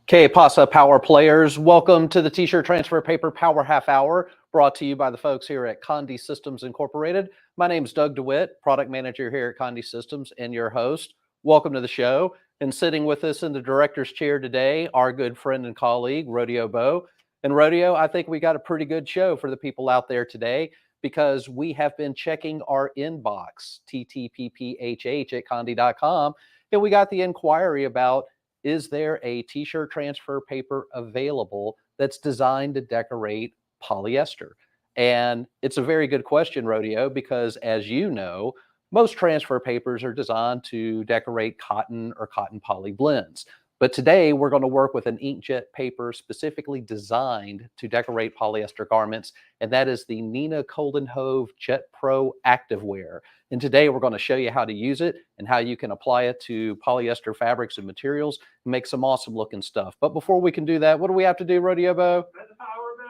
Que pasa, power players? Welcome to the T-shirt transfer paper power half hour, brought to you by the folks here at Condé Systems Incorporated. My name is Doug DeWitt, product manager here at Condé Systems, and your host. Welcome to the show. And sitting with us in the director's chair today, our good friend and colleague, Rodeo Bo. And Rodeo, I think we got a pretty good show for the people out there today, because we have been checking our inbox, TTPPHH at Condé.com, and we got the inquiry about, is there a t-shirt transfer paper available that's designed to decorate polyester? And it's a very good question, Rodeo, because as you know, most transfer papers are designed to decorate cotton or cotton poly blends. But today we're going to work with an inkjet paper specifically designed to decorate polyester garments, and that is the Neenah Coldenhove JET-PRO Activewear. And today we're going to show you how to use it and how you can apply it to polyester fabrics and materials and make some awesome looking stuff. But before we can do that, what do we have to do, Rodeo Bo?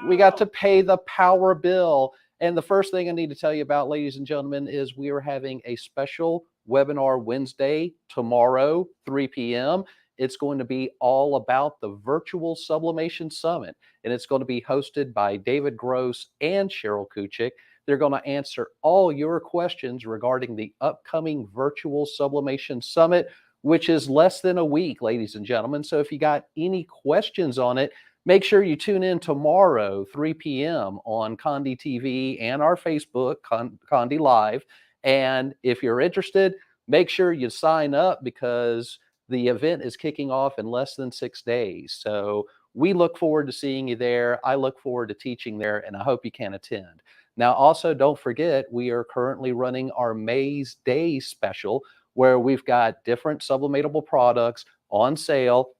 We got to pay the power bill. And the first thing I need to tell you about, ladies and gentlemen, is we are having a special webinar Wednesday, tomorrow, 3 p.m. It's going to be all about the virtual Sublimation Summit, and it's going to be hosted by David Gross and Cheryl Kuchik. They're going to answer all your questions regarding the upcoming virtual Sublimation Summit, which is less than a week, ladies and gentlemen. So if you got any questions on it, make sure you tune in tomorrow, 3 p.m. on Condé TV and our Facebook, Condé Live. And if you're interested, make sure you sign up, because the event is kicking off in less than 6 days. So we look forward to seeing you there. I look forward to teaching there, and I hope you can attend. Now, also, don't forget, we are currently running our May's Day special, where we've got different sublimatable products on sale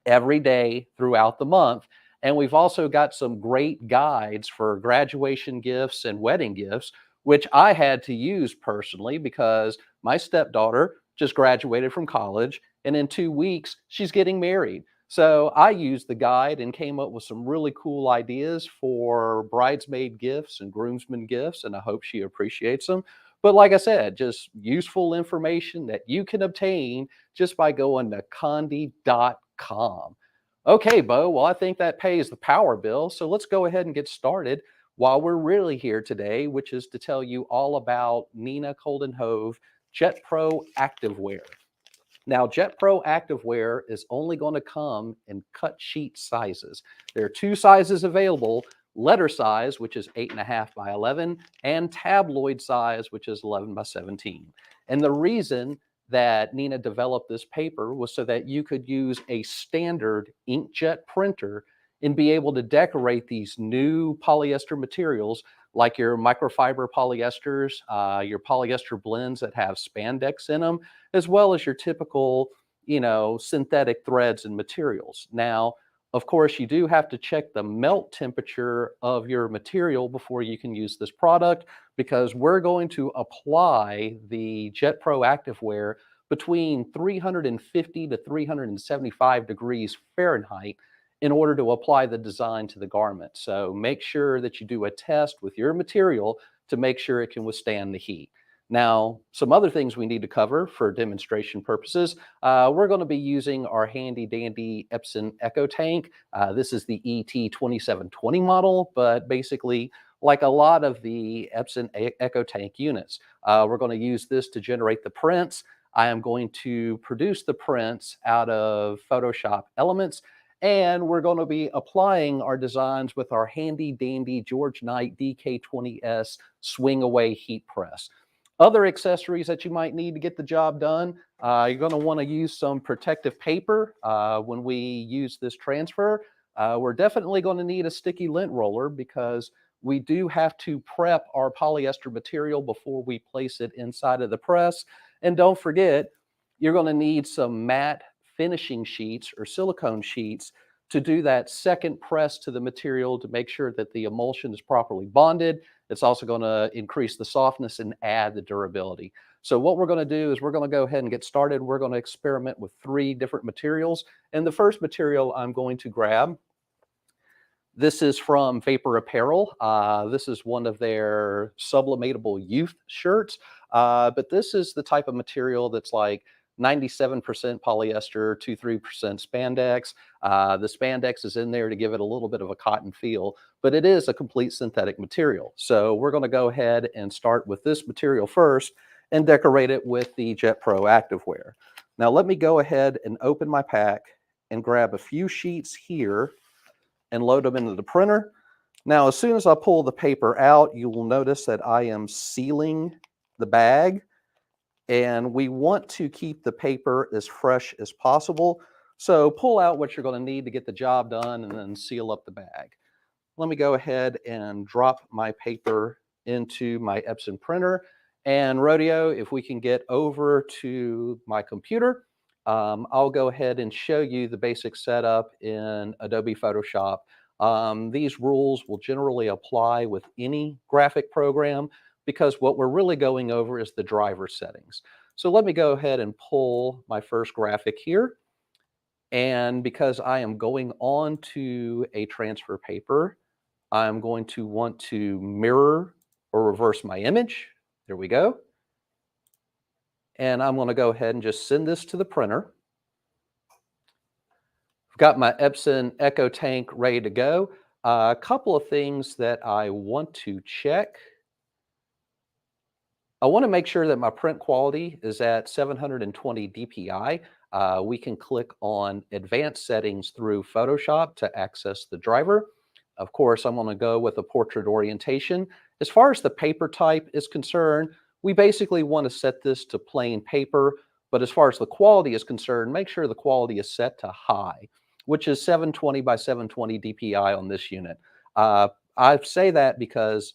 every day throughout the month. And we've also got some great guides for graduation gifts and wedding gifts, which I had to use personally because my stepdaughter just graduated from college, and in 2 weeks, she's getting married. So I used the guide and came up with some really cool ideas for bridesmaid gifts and groomsmen gifts, and I hope she appreciates them. But like I said, just useful information that you can obtain just by going to Condé.com. Okay, Bo, well, I think that pays the power bill. So let's go ahead and get started while we're really here today, which is to tell you all about Neenah Coldenhove JET-PRO Activewear. Now, JET-PRO Activewear is only going to come in cut sheet sizes. There are 2 sizes available: letter size, which is 8.5 by 11, and tabloid size, which is 11 by 17. And the reason that Neenah developed this paper was so that you could use a standard inkjet printer and be able to decorate these new polyester materials, like your microfiber polyesters, your polyester blends that have spandex in them, as well as your typical, synthetic threads and materials. Now, of course, you do have to check the melt temperature of your material before you can use this product, because we're going to apply the JET-PRO Activewear between 350 to 375 degrees Fahrenheit in order to apply the design to the garment. So make sure that you do a test with your material to make sure it can withstand the heat. Now, some other things we need to cover for demonstration purposes. We're going to be using our handy dandy Epson Echo Tank. This is the ET2720 model, but basically, like a lot of the Epson Echo Tank units, we're going to use this to generate the prints. I am going to produce the prints out of Photoshop Elements, and we're going to be applying our designs with our handy dandy George Knight DK20S swing away heat press. Other accessories that you might need to get the job done, you're going to want to use some protective paper when we use this transfer. We're definitely going to need a sticky lint roller, because we do have to prep our polyester material before we place it inside of the press. And don't forget, you're going to need some matte finishing sheets or silicone sheets to do that second press to the material to make sure that the emulsion is properly bonded. It's also going to increase the softness and add the durability. So what we're going to do is we're going to go ahead and get started. We're going to experiment with 3 different materials. And the first material I'm going to grab, this is from Vapor Apparel. This is one of their sublimatable youth shirts. But this is the type of material that's like 97% polyester, 2-3% spandex. The spandex is in there to give it a little bit of a cotton feel, but it is a complete synthetic material. So we're going to go ahead and start with this material first and decorate it with the JET-PRO Activewear. Now let me go ahead and open my pack and grab a few sheets here and load them into the printer. Now, as soon as I pull the paper out, you will notice that I am sealing the bag, and we want to keep the paper as fresh as possible. So pull out what you're going to need to get the job done and then seal up the bag. Let me go ahead and drop my paper into my Epson printer. And Rodeo, if we can get over to my computer, I'll go ahead and show you the basic setup in Adobe Photoshop. These rules will generally apply with any graphic program because what we're really going over is the driver settings. So let me go ahead and pull my first graphic here. And because I am going on to a transfer paper, I'm going to want to mirror or reverse my image. There we go. And I'm going to go ahead and just send this to the printer. I've got my Epson Echo Tank ready to go. A couple of things that I want to check. I want to make sure that my print quality is at 720 dpi. We can click on advanced settings through Photoshop to access the driver. Of course, I'm going to go with a portrait orientation. As far as the paper type is concerned, we basically want to set this to plain paper, but as far as the quality is concerned, make sure the quality is set to high, which is 720 by 720 dpi on this unit. I say that because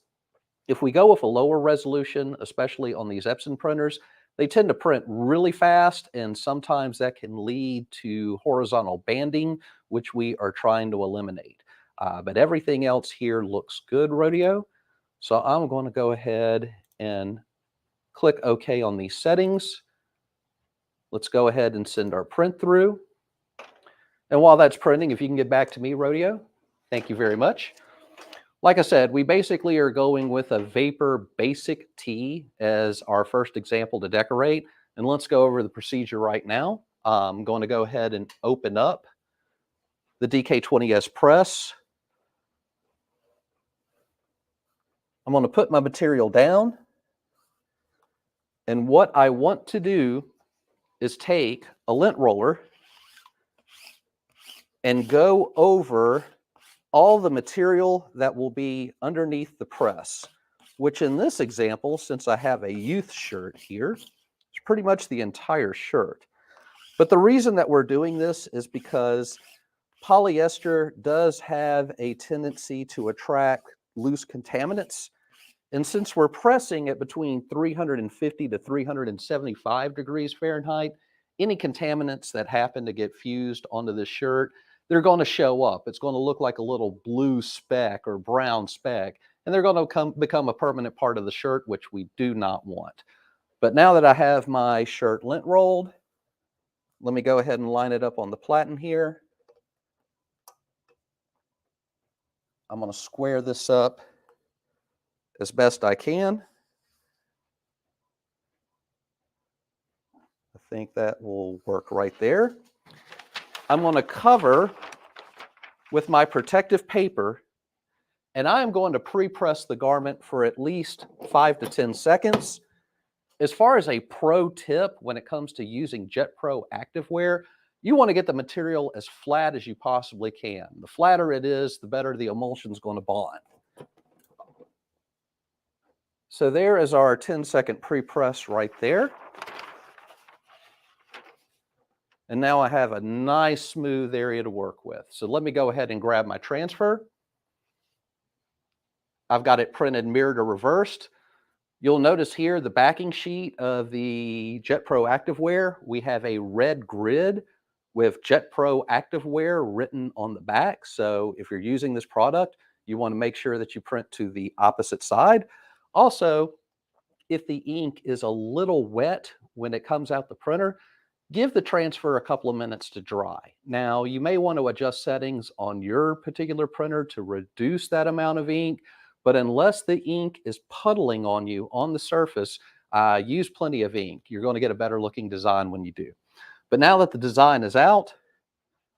if we go with a lower resolution, especially on these Epson printers, they tend to print really fast, and sometimes that can lead to horizontal banding, which we are trying to eliminate. But everything else here looks good, Rodeo. So I'm going to go ahead and click OK on these settings. Let's go ahead and send our print through. And while that's printing, if you can get back to me, Rodeo, thank you very much. Like I said, we basically are going with a Vapor Basic Tee as our first example to decorate. And let's go over the procedure right now. I'm going to go ahead and open up the DK20S press. I'm going to put my material down. And what I want to do is take a lint roller and go over all the material that will be underneath the press, which in this example, since I have a youth shirt here, it's pretty much the entire shirt. But the reason that we're doing this is because polyester does have a tendency to attract loose contaminants. And since we're pressing at between 350 to 375 degrees Fahrenheit, any contaminants that happen to get fused onto this shirt, they're going to show up. It's going to look like a little blue speck or brown speck, and they're going to become a permanent part of the shirt, which we do not want. But now that I have my shirt lint rolled, let me go ahead and line it up on the platen here. I'm going to square this up as best I can. I think that will work right there. I'm going to cover with my protective paper, and I am going to pre-press the garment for at least 5 to 10 seconds. As far as a pro tip when it comes to using JET-PRO Activewear, you want to get the material as flat as you possibly can. The flatter it is, the better the emulsion is going to bond. So there is our 10-second pre-press right there. And now I have a nice smooth area to work with. So let me go ahead and grab my transfer. I've got it printed mirrored or reversed. You'll notice here the backing sheet of the JET-PRO Activewear, we have a red grid with JET-PRO Activewear written on the back. So if you're using this product, you want to make sure that you print to the opposite side. Also, if the ink is a little wet when it comes out the printer, give the transfer a couple of minutes to dry. Now, you may want to adjust settings on your particular printer to reduce that amount of ink, but unless the ink is puddling on you on the surface, use plenty of ink. You're going to get a better looking design when you do. But now that the design is out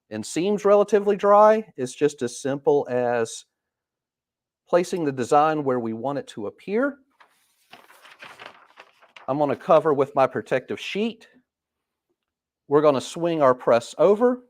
and seems relatively dry, it's just as simple as placing the design where we want it to appear. I'm going to cover with my protective sheet. We're going to swing our press over.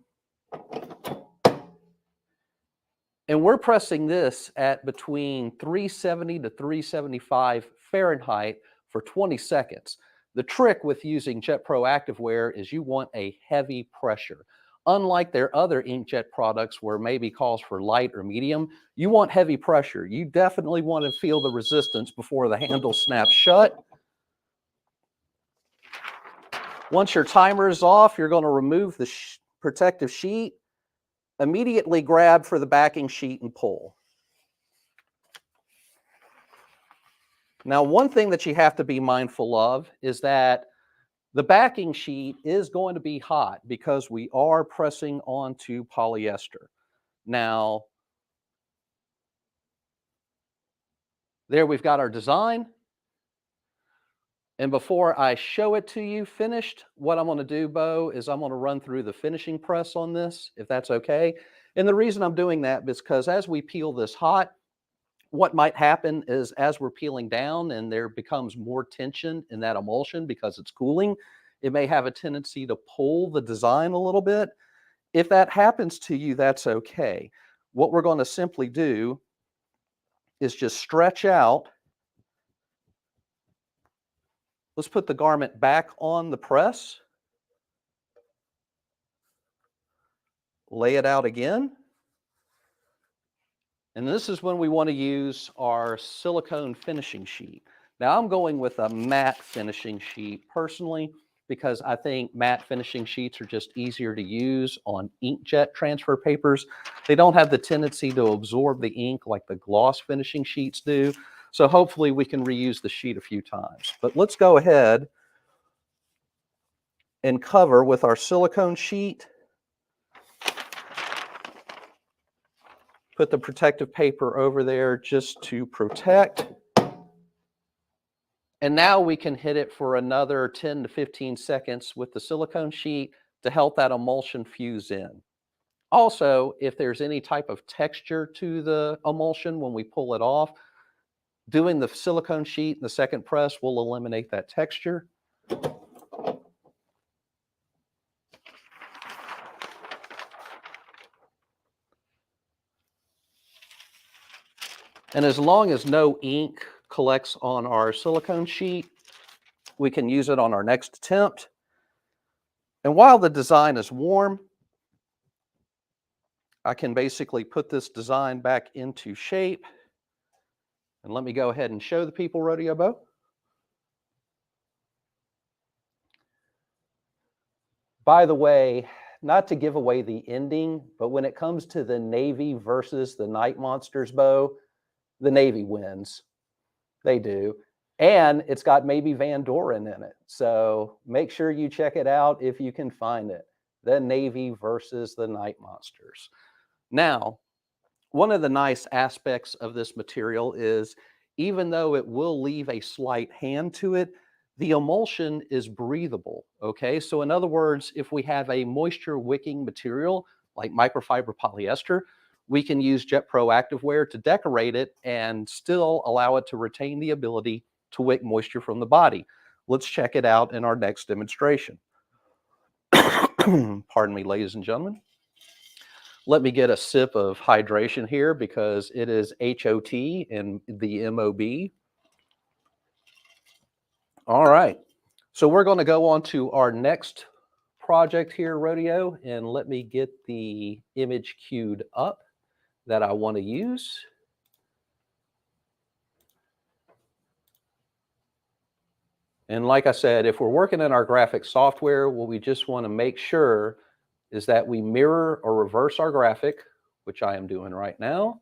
And we're pressing this at between 370 to 375 Fahrenheit for 20 seconds. The trick with using JET-PRO Activewear is you want a heavy pressure. Unlike their other inkjet products where maybe calls for light or medium, you want heavy pressure. You definitely want to feel the resistance before the handle snaps shut. Once your timer is off, you're going to remove the protective sheet. Immediately grab for the backing sheet and pull. Now, one thing that you have to be mindful of is that the backing sheet is going to be hot because we are pressing onto polyester. Now, there we've got our design. And before I show it to you finished, what I'm going to do, Bo, is I'm going to run through the finishing press on this, if that's okay. And the reason I'm doing that is because as we peel this hot, what might happen is as we're peeling down and there becomes more tension in that emulsion because it's cooling, it may have a tendency to pull the design a little bit. If that happens to you, that's okay. What we're going to simply do is just stretch out. Let's put the garment back on the press. Lay it out again. And this is when we want to use our silicone finishing sheet. Now I'm going with a matte finishing sheet personally because I think matte finishing sheets are just easier to use on inkjet transfer papers. They don't have the tendency to absorb the ink like the gloss finishing sheets do. So hopefully we can reuse the sheet a few times. But let's go ahead and cover with our silicone sheet. Put the protective paper over there just to protect. And now we can hit it for another 10 to 15 seconds with the silicone sheet to help that emulsion fuse in. Also, if there's any type of texture to the emulsion when we pull it off, doing the silicone sheet in the second press will eliminate that texture. And as long as no ink collects on our silicone sheet, we can use it on our next attempt. And while the design is warm, I can basically put this design back into shape. And let me go ahead and show the people, Rodeo Bo. By the way, not to give away the ending, but when it comes to the Navy versus the Night Monsters, Bo, the Navy wins. They do. And it's got maybe Van Doren in it. So make sure you check it out if you can find it. The Navy versus the Night Monsters. Now, one of the nice aspects of this material is even though it will leave a slight hand to it, the emulsion is breathable, okay? So in other words, if we have a moisture wicking material like microfiber polyester, we can use JET-PRO Activewear to decorate it and still allow it to retain the ability to wick moisture from the body. Let's check it out in our next demonstration. Pardon me, ladies and gentlemen. Let me get a sip of hydration here because it is HOT in the MOB. All right, so we're going to go on to our next project here, Rodeo, and let me get the image queued up that I want to use. And like I said, if we're working in our graphic software, what we just want to make sure is that we mirror or reverse our graphic, which I am doing right now.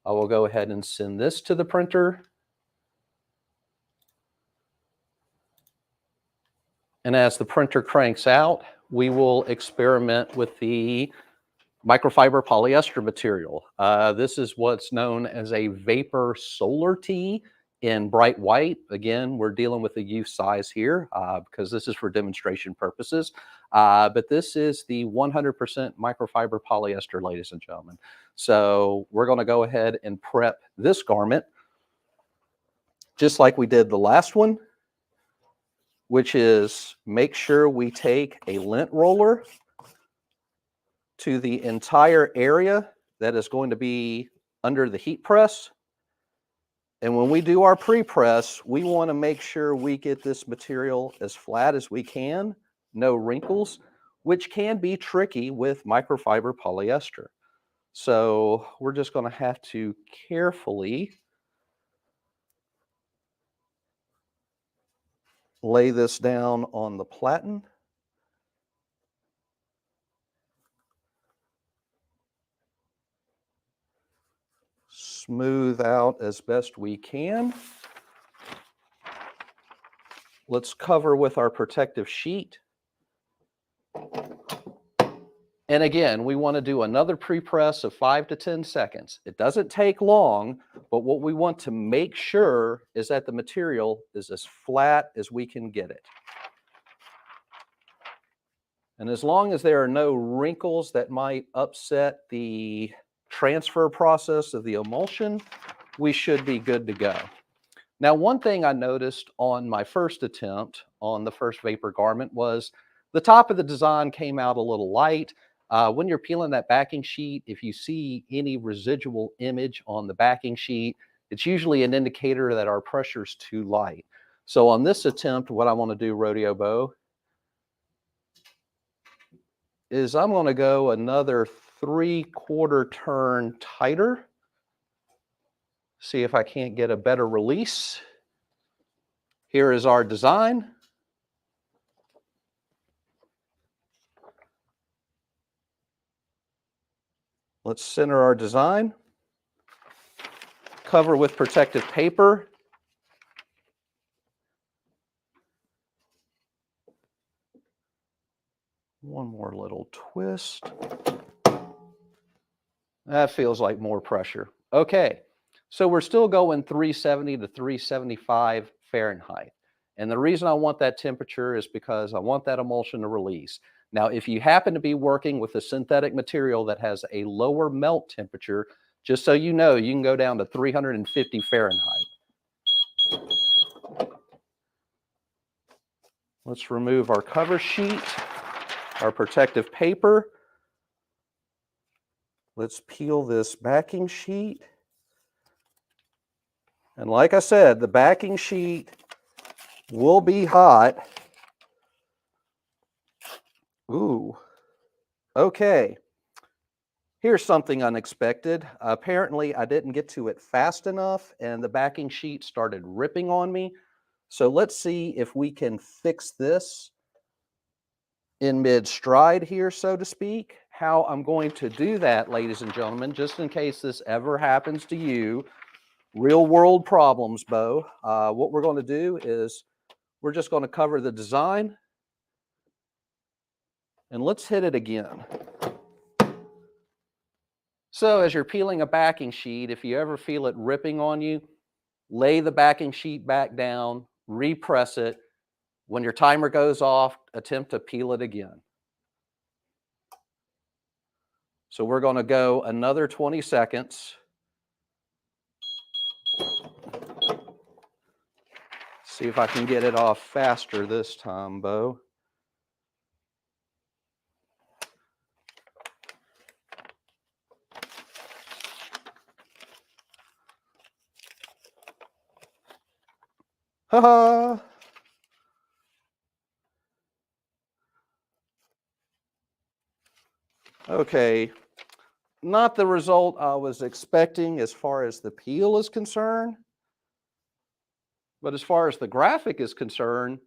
I will go ahead and send this to the printer. And as the printer cranks out, we will experiment with the microfiber polyester material. This is what's known as a vapor solar tee. in bright white. Again, we're dealing with the youth size here because this is for demonstration purposes. But this is the 100% microfiber polyester, ladies and gentlemen. So we're going to go ahead and prep this garment just like we did the last one, which is make sure we take a lint roller to the entire area that is going to be under the heat press. And when we do our pre-press, we want to make sure we get this material as flat as we can, no wrinkles, which can be tricky with microfiber polyester. So we're just going to have to carefully lay this down on the platen. Smooth out as best we can. Let's cover with our protective sheet. And again, we want to do another pre-press of 5 to 10 seconds. It doesn't take long, but what we want to make sure is that the material is as flat as we can get it. And as long as there are no wrinkles that might upset the transfer process of the emulsion, we should be good to go. Now, one thing I noticed on my first attempt on the first vapor garment was the top of the design came out a little light. When you're peeling that backing sheet, if you see any residual image on the backing sheet, it's usually an indicator that our pressure is too light. So on this attempt, what I want to do, Rodeo Bo, is I'm going to go another 3/4 turn tighter. See if I can't get a better release. Here is our design. Let's center our design. Cover with protective paper. One more little twist. That feels like more pressure. Okay, so we're still going 370 to 375 Fahrenheit. And the reason I want that temperature is because I want that emulsion to release. Now, if you happen to be working with a synthetic material that has a lower melt temperature, just so you know, you can go down to 350 Fahrenheit. Let's remove our cover sheet, our protective paper. Let's peel this backing sheet. And like I said, the backing sheet will be hot. Ooh, okay. Here's something unexpected. Apparently, I didn't get to it fast enough and the backing sheet started ripping on me. So let's see if we can fix this in mid-stride here, so to speak. How I'm going to do that, ladies and gentlemen, just in case this ever happens to you, real world problems, Bo. What we're going to do is we're just going to cover the design and let's hit it again. So as you're peeling a backing sheet, if you ever feel it ripping on you, lay the backing sheet back down, repress it. When your timer goes off, attempt to peel it again. So we're going to go another 20 seconds. See if I can get it off faster this time, Bo. Ha-ha! Okay, not the result I was expecting as far as the peel is concerned. But as far as the graphic is concerned,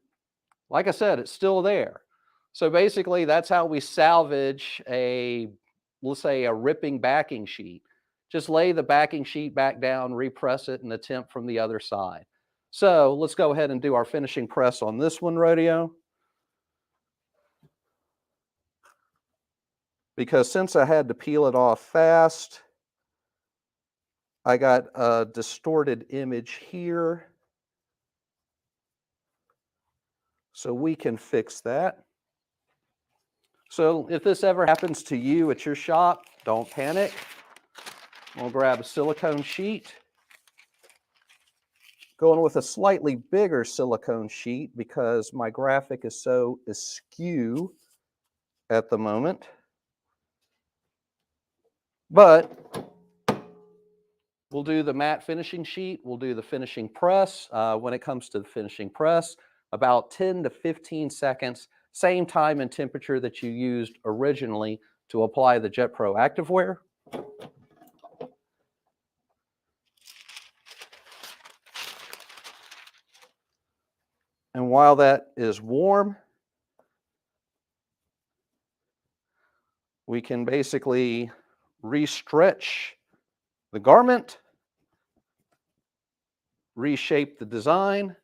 like I said, it's still there. So basically, that's how we salvage a, let's say, a ripping backing sheet. Just lay the backing sheet back down, repress it, and attempt from the other side. So let's go ahead and do our finishing press on this one, Rodeo. Because since I had to peel it off fast, I got a distorted image here, so we can fix that. So if this ever happens to you at your shop, don't panic. We'll grab a silicone sheet. Going with a slightly bigger silicone sheet because my graphic is so askew at the moment. But we'll do the matte finishing sheet. We'll do the finishing press. When it comes to the finishing press, about 10 to 15 seconds, same time and temperature that you used originally to apply the JET-PRO Activewear. And while that is warm, we can basically re-stretch the garment, reshape the design.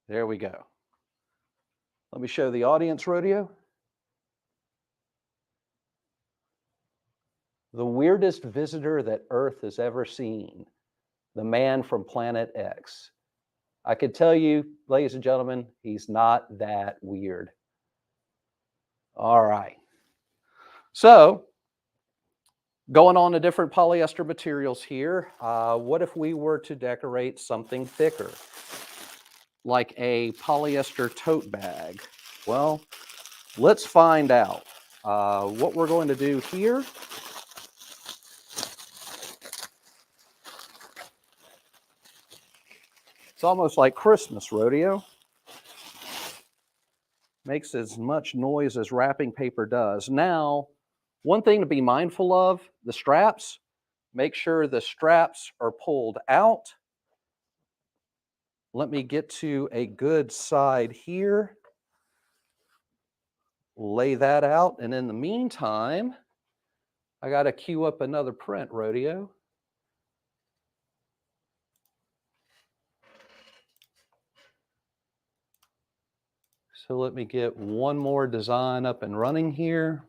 There we go. Let me show the audience, Rodeo. The weirdest visitor that Earth has ever seen, the man from Planet X. I could tell you, ladies and gentlemen, he's not that weird. All right. So, going on to different polyester materials here, what if we were to decorate something thicker, like a polyester tote bag? Well, let's find out. What we're going to do here, it's almost like Christmas, Rodeo. Makes as much noise as wrapping paper does. Now, one thing to be mindful of, the straps. Make sure the straps are pulled out. Let me get to a good side here. Lay that out, and in the meantime, I got to queue up another print, Rodeo. So let me get one more design up and running here.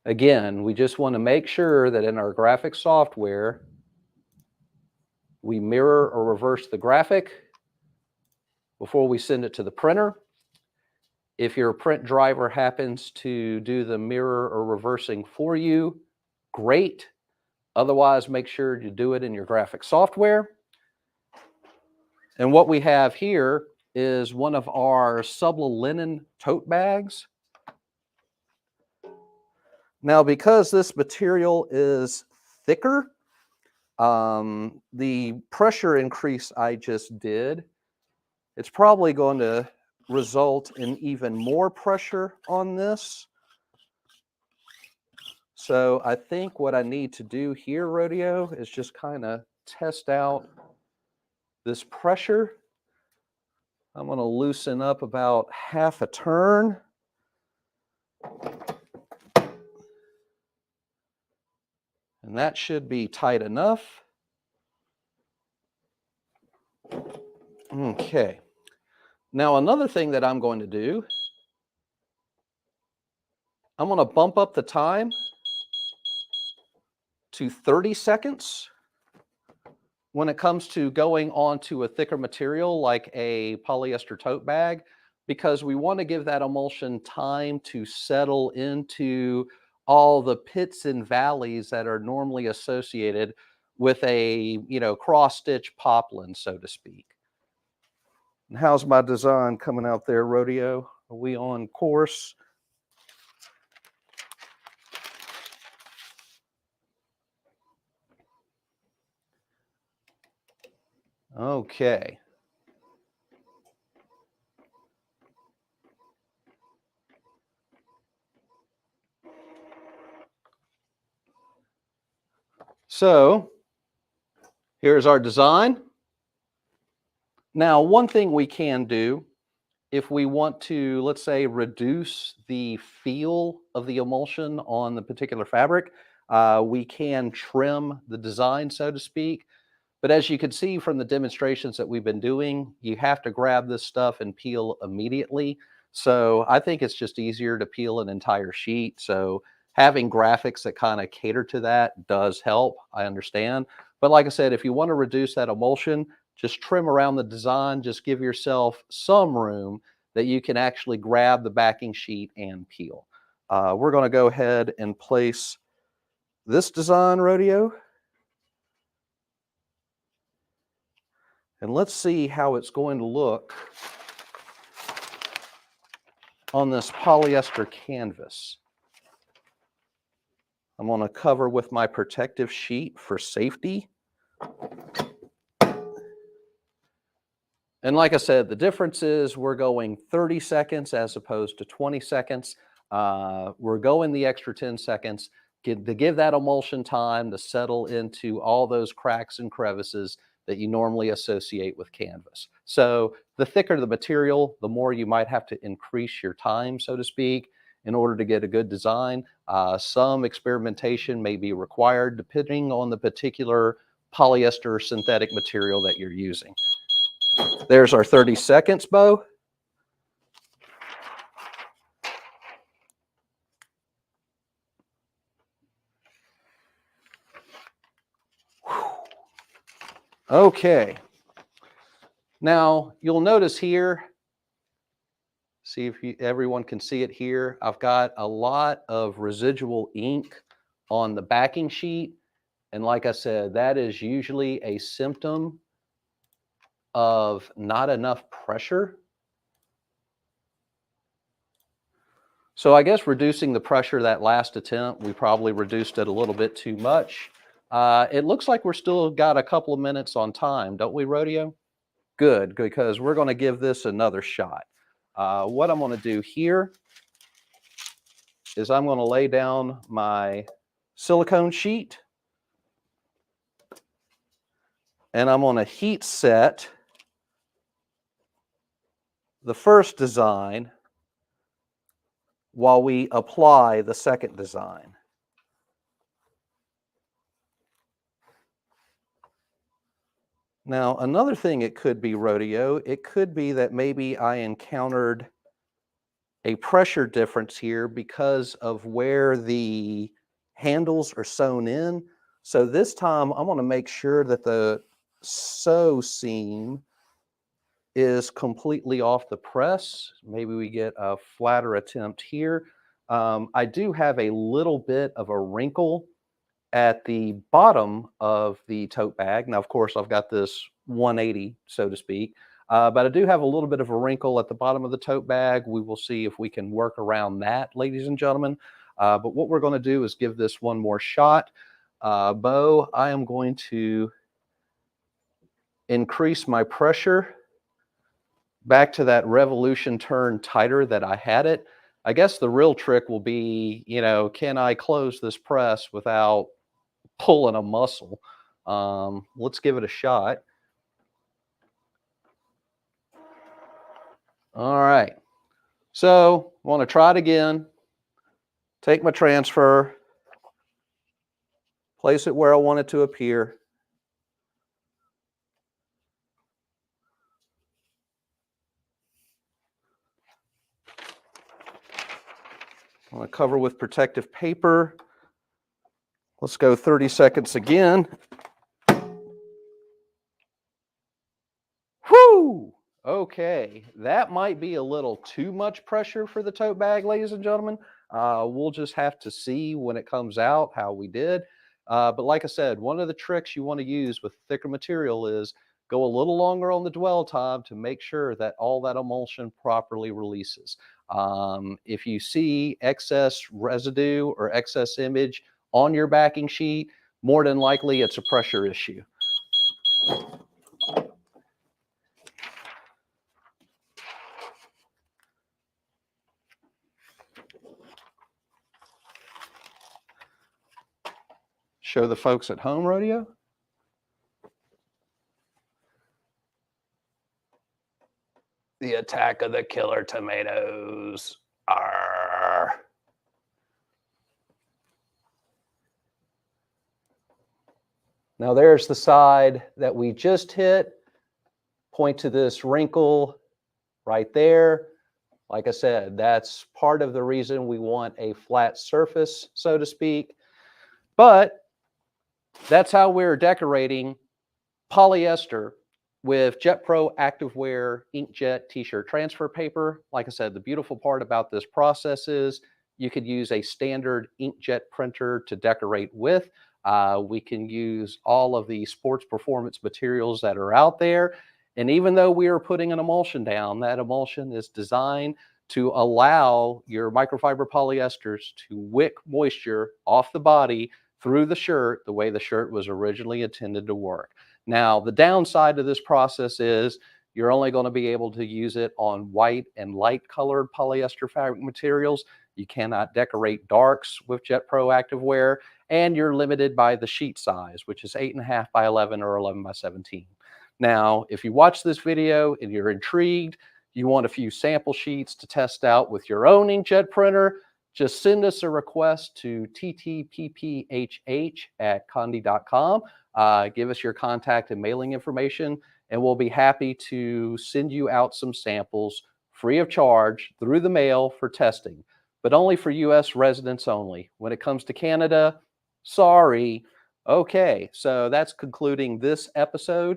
Again, we just want to make sure that in our graphic software, we mirror or reverse the graphic before we send it to the printer. If your print driver happens to do the mirror or reversing for you, great. Otherwise, make sure you do it in your graphic software. And what we have here is one of our Sublimation tote bags. Now, because this material is thicker, the pressure increase I just did, it's probably going to result in even more pressure on this. So I think what I need to do here, Rodeo, is just kind of test out this pressure. I'm going to loosen up about half a turn. And that should be tight enough. Okay. Now, another thing that I'm going to do, I'm going to bump up the time to 30 seconds when it comes to going onto a thicker material like a polyester tote bag, because we want to give that emulsion time to settle into all the pits and valleys that are normally associated with a, cross-stitch poplin, so to speak. And how's my design coming out there, Rodeo? Are we on course? Okay. So here's our design. Now, one thing we can do if we want to, let's say, reduce the feel of the emulsion on the particular fabric, we can trim the design, so to speak. But as you can see from the demonstrations that we've been doing, you have to grab this stuff and peel immediately. So I think it's just easier to peel an entire sheet. So Having graphics that kind of cater to that does help, I understand. But like I said, if you want to reduce that emulsion, just trim around the design, just give yourself some room that you can actually grab the backing sheet and peel. We're going to go ahead and place this design, Rodeo. And let's see how it's going to look on this polyester canvas. I'm going to cover with my protective sheet for safety. And like I said, the difference is we're going 30 seconds as opposed to 20 seconds. We're going the extra 10 seconds to give that emulsion time to settle into all those cracks and crevices that you normally associate with canvas. So the thicker the material, the more you might have to increase your time, so to speak, in order to get a good design. Some experimentation may be required depending on the particular polyester synthetic material that you're using. There's our 30 seconds, Bo. Okay. Now, you'll notice here, see if everyone can see it here, I've got a lot of residual ink on the backing sheet. And like I said, that is usually a symptom of not enough pressure. So I guess reducing the pressure that last attempt, we probably reduced it a little bit too much. It looks like we're still got a couple of minutes on time, don't we, Rodeo? Good, because we're going to give this another shot. What I'm going to do here is I'm going to lay down my silicone sheet and I'm going to heat set the first design while we apply the second design. Now, another thing it could be, Rodeo, it could be that maybe I encountered a pressure difference here because of where the handles are sewn in. So this time I'm going to make sure that the sew seam is completely off the press. Maybe we get a flatter attempt here. I do have a little bit of a wrinkle at the bottom of the tote bag. Now, of course, I've got this 180, so to speak, but I do have a little bit of a wrinkle at the bottom of the tote bag. We will see if we can work around that, ladies and gentlemen. But what we're going to do is give this one more shot. Bo, I am going to increase my pressure back to that revolution turn tighter that I had it. I guess the real trick will be, you know, can I close this press without pulling a muscle? Let's give it a shot. All right. So I want to try it again. Take my transfer, place it where I want it to appear. I'm going to cover with protective paper. Let's go 30 seconds again. Whew! Okay, that might be a little too much pressure for the tote bag, ladies and gentlemen. We'll just have to see when it comes out how we did. But like I said, one of the tricks you want to use with thicker material is go a little longer on the dwell time to make sure that all that emulsion properly releases. If you see excess residue or excess image on your backing sheet, more than likely it's a pressure issue. Show the folks at home, Rodeo. The attack of the killer tomatoes. Arr. Now there's the side that we just hit. Point to this wrinkle right there. Like I said, that's part of the reason we want a flat surface, so to speak. But that's how we're decorating polyester with JET-PRO Activewear inkjet t-shirt transfer paper. Like I said, the beautiful part about this process is you could use a standard inkjet printer to decorate with. We can use all of the sports performance materials that are out there. And even though we are putting an emulsion down, that emulsion is designed to allow your microfiber polyesters to wick moisture off the body through the shirt the way the shirt was originally intended to work. Now, the downside of this process is you're only going to be able to use it on white and light colored polyester fabric materials. You cannot decorate darks with JET-PRO Activewear, and you're limited by the sheet size, which is 8.5 by 11 or 11 by 17. Now, if you watch this video and you're intrigued, you want a few sample sheets to test out with your own inkjet printer, just send us a request to TTPPHH@Condé.com. Give us your contact and mailing information, and we'll be happy to send you out some samples free of charge through the mail for testing, but only for US residents only. When it comes to Canada, sorry. Okay, so that's concluding this episode.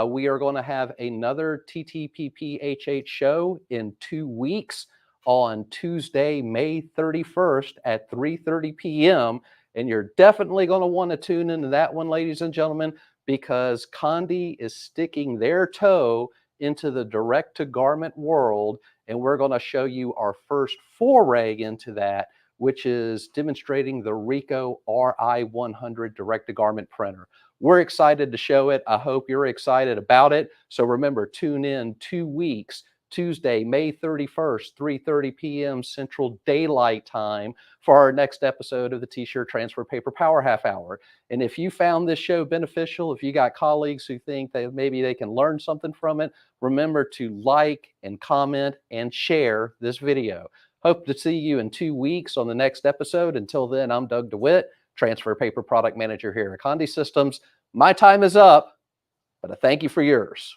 We are going to have another TTPPHH show in 2 weeks on Tuesday, May 31st at 3:30 p.m. And you're definitely going to want to tune into that one, ladies and gentlemen, because Condé is sticking their toe into the direct-to-garment world, and we're going to show you our first foray into that, which is demonstrating the Ricoh RI100 direct-to-garment printer. We're excited to show it. I hope you're excited about it. So remember, tune in 2 weeks, Tuesday, May 31st, 3:30 p.m. Central Daylight Time for our next episode of the T-Shirt Transfer Paper Power Half Hour. And if you found this show beneficial, if you got colleagues who think that maybe they can learn something from it, remember to like and comment and share this video. Hope to see you in 2 weeks on the next episode. Until then, I'm Doug DeWitt, Transfer Paper Product Manager here at Condé Systems. My time is up, but I thank you for yours.